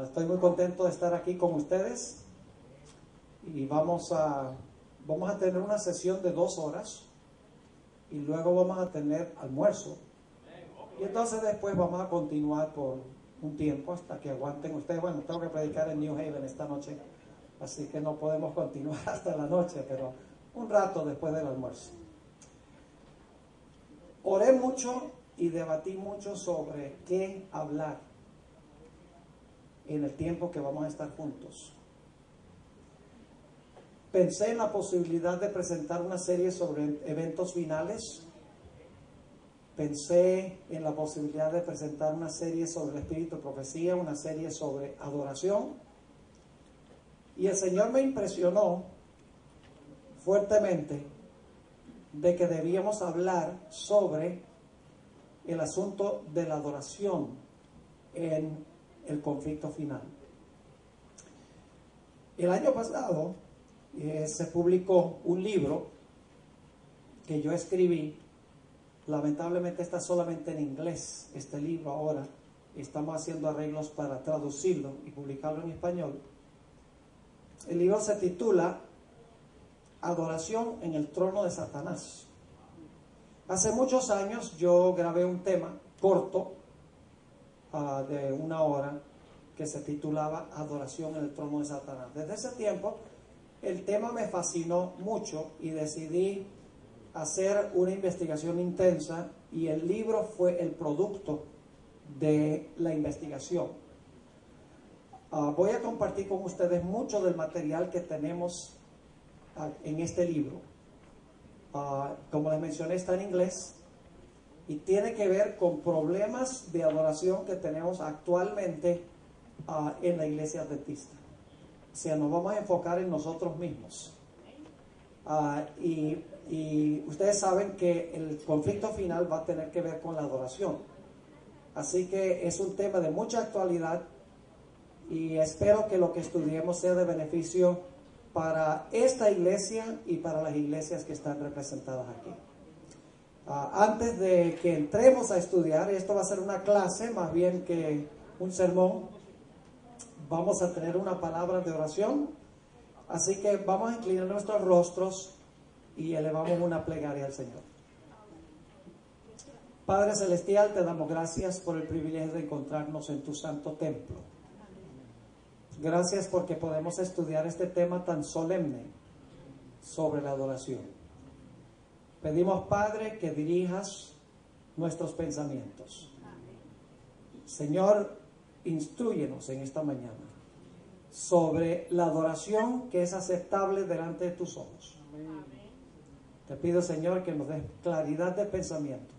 Estoy muy contento de estar aquí con ustedes y vamos a tener una sesión de 2 horas y luego vamos a tener almuerzo. Y entonces después vamos a continuar por un tiempo hasta que aguanten ustedes. Bueno, tengo que predicar en New Haven esta noche, así que no podemos continuar hasta la noche, pero un rato después del almuerzo. Oré mucho y debatí mucho sobre qué hablar en el tiempo que vamos a estar juntos. Pensé en la posibilidad de presentar una serie sobre eventos finales. Pensé en la posibilidad de presentar una serie sobre el espíritu de profecía, una serie sobre adoración. Y el Señor me impresionó fuertemente de que debíamos hablar sobre el asunto de la adoración en el conflicto final. El año pasado se publicó un libro que yo escribí. Lamentablemente está solamente en inglés este libro ahora. Estamos haciendo arreglos para traducirlo y publicarlo en español. El libro se titula Adoración en el trono de Satanás. Hace muchos años yo grabé un tema corto de 1 hora que se titulaba Adoración en el trono de Satanás. Desde ese tiempo el tema me fascinó mucho y decidí hacer una investigación intensa, y el libro fue el producto de la investigación. Voy a compartir con ustedes mucho del material que tenemos en este libro. Como les mencioné, está en inglés y tiene que ver con problemas de adoración que tenemos actualmente en la iglesia adventista. O sea, nos vamos a enfocar en nosotros mismos. Y ustedes saben que el conflicto final va a tener que ver con la adoración. Así que es un tema de mucha actualidad y espero que lo que estudiemos sea de beneficio para esta iglesia y para las iglesias que están representadas aquí. Antes de que entremos a estudiar, esto va a ser una clase más bien que un sermón, vamos a tener una palabra de oración. Así que vamos a inclinar nuestros rostros y elevamos una plegaria al Señor. Padre Celestial, te damos gracias por el privilegio de encontrarnos en tu santo templo. Gracias porque podemos estudiar este tema tan solemne sobre la adoración. Pedimos, Padre, que dirijas nuestros pensamientos. Señor, instrúyenos en esta mañana sobre la adoración que es aceptable delante de tus ojos. Te pido, Señor, que nos des claridad de pensamiento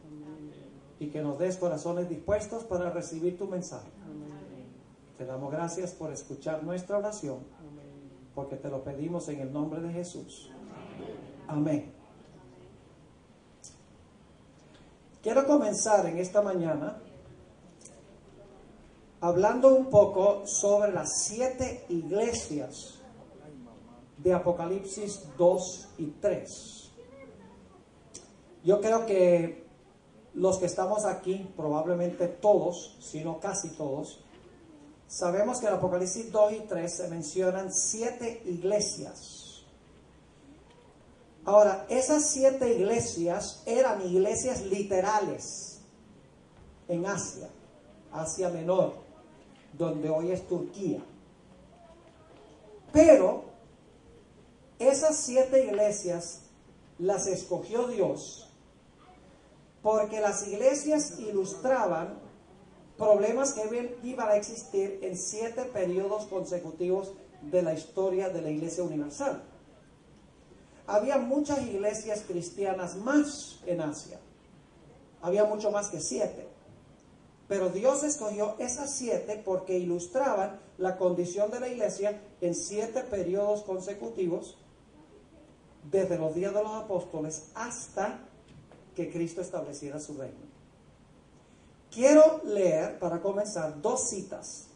y que nos des corazones dispuestos para recibir tu mensaje. Te damos gracias por escuchar nuestra oración, porque te lo pedimos en el nombre de Jesús. Amén. Quiero comenzar en esta mañana hablando un poco sobre las 7 iglesias de Apocalipsis 2 y 3. Yo creo que los que estamos aquí, probablemente todos, si no casi todos, sabemos que en Apocalipsis 2 y 3 se mencionan 7 iglesias. Ahora, esas 7 iglesias eran iglesias literales en Asia, Asia Menor, donde hoy es Turquía. Pero esas 7 iglesias las escogió Dios porque las iglesias ilustraban problemas que iban a existir en 7 periodos consecutivos de la historia de la Iglesia Universal. Había muchas iglesias cristianas más en Asia. Había mucho más que 7. Pero Dios escogió esas 7 porque ilustraban la condición de la iglesia en 7 periodos consecutivos, desde los días de los apóstoles hasta que Cristo estableciera su reino. Quiero leer, para comenzar, 2 citas.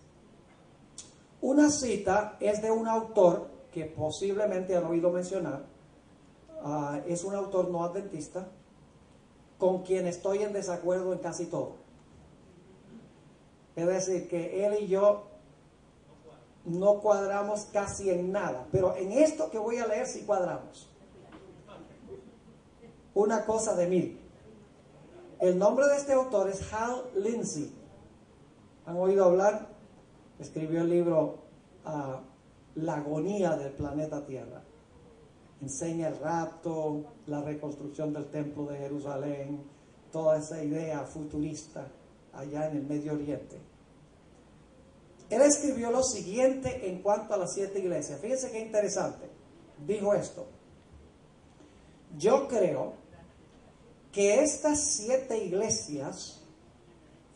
Una cita es de un autor que posiblemente han oído mencionar. Es un autor no adventista, con quien estoy en desacuerdo en casi todo. Es decir, que él y yo no cuadramos casi en nada, pero en esto que voy a leer sí cuadramos. Una cosa de mil. El nombre de este autor es Hal Lindsey. ¿Han oído hablar? Escribió el libro La agonía del planeta Tierra. Enseña el rapto, la reconstrucción del templo de Jerusalén, toda esa idea futurista allá en el Medio Oriente. Él escribió lo siguiente en cuanto a las 7 iglesias. Fíjense qué interesante. Dijo esto: yo creo que estas 7 iglesias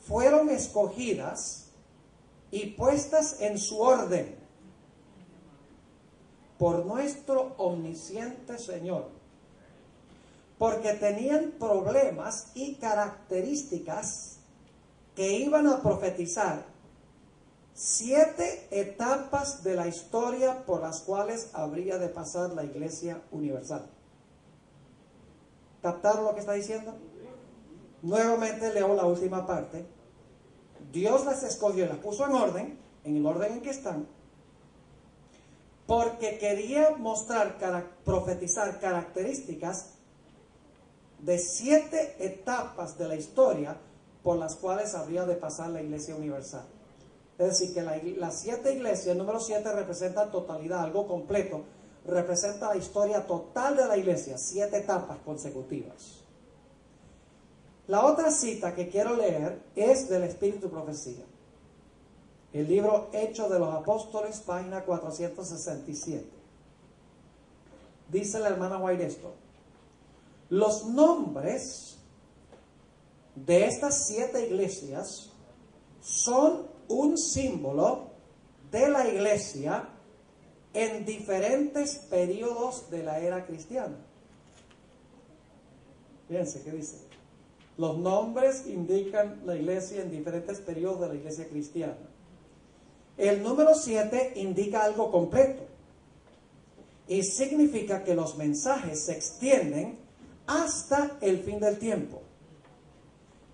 fueron escogidas y puestas en su orden por nuestro omnisciente Señor, porque tenían problemas y características que iban a profetizar 7 etapas de la historia por las cuales habría de pasar la Iglesia Universal. ¿Captaron lo que está diciendo? Nuevamente leo la última parte. Dios las escogió y las puso en orden, en el orden en que están, porque quería profetizar características de 7 etapas de la historia por las cuales habría de pasar la Iglesia Universal. Es decir, que las 7 iglesias, el número 7 representa totalidad, algo completo, representa la historia total de la iglesia, 7 etapas consecutivas. La otra cita que quiero leer es del Espíritu y Profecía. El libro Hechos de los Apóstoles, página 467. Dice la hermana White esto: los nombres de estas 7 iglesias son un símbolo de la iglesia en diferentes periodos de la era cristiana. Fíjense qué dice. Los nombres indican la iglesia en diferentes periodos de la iglesia cristiana. El número 7 indica algo completo y significa que los mensajes se extienden hasta el fin del tiempo,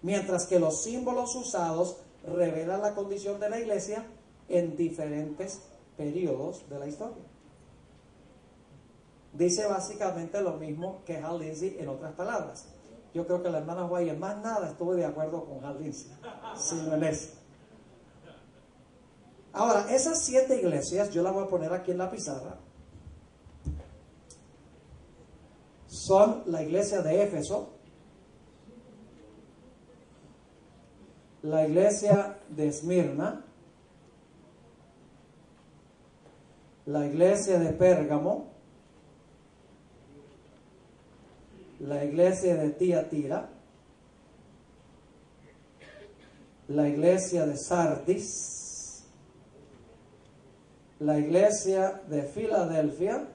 mientras que los símbolos usados revelan la condición de la iglesia en diferentes periodos de la historia. Dice básicamente lo mismo que Hal Lindsey en otras palabras. Yo creo que la hermana White en más nada estuvo de acuerdo con Hal Lindsey, sino en eso. Ahora, esas 7 iglesias, yo las voy a poner aquí en la pizarra, son la iglesia de Éfeso, la iglesia de Esmirna, la iglesia de Pérgamo, la iglesia de Tiatira, la iglesia de Sardis, la iglesia de Filadelfia,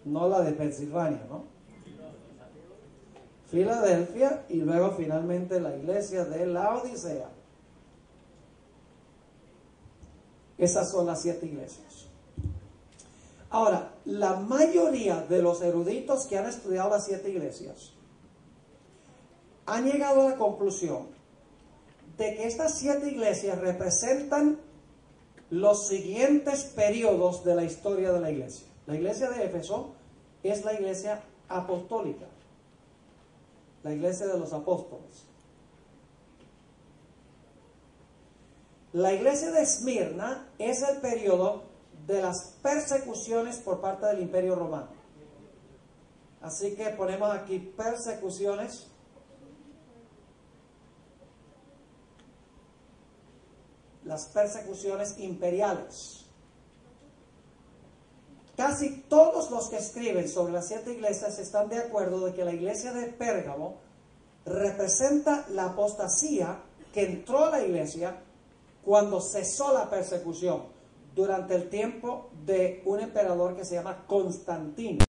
no la de Pensilvania, ¿no? Filadelfia, y luego finalmente la iglesia de Laodicea. Esas son las 7 iglesias. Ahora, la mayoría de los eruditos que han estudiado las 7 iglesias han llegado a la conclusión de que estas 7 iglesias representan los siguientes periodos de la historia de la iglesia. La iglesia de Éfeso es la iglesia apostólica, la iglesia de los apóstoles. La iglesia de Esmirna es el periodo de las persecuciones por parte del Imperio Romano. Así que ponemos aquí persecuciones. Las persecuciones imperiales. Casi todos los que escriben sobre las 7 iglesias están de acuerdo de que la iglesia de Pérgamo representa la apostasía que entró a la iglesia cuando cesó la persecución durante el tiempo de un emperador que se llama Constantino.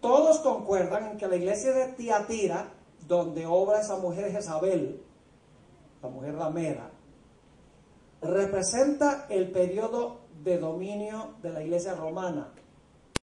Todos concuerdan en que la iglesia de Tiatira, donde obra esa mujer Jezabel, la mujer ramera, representa el periodo de dominio de la iglesia romana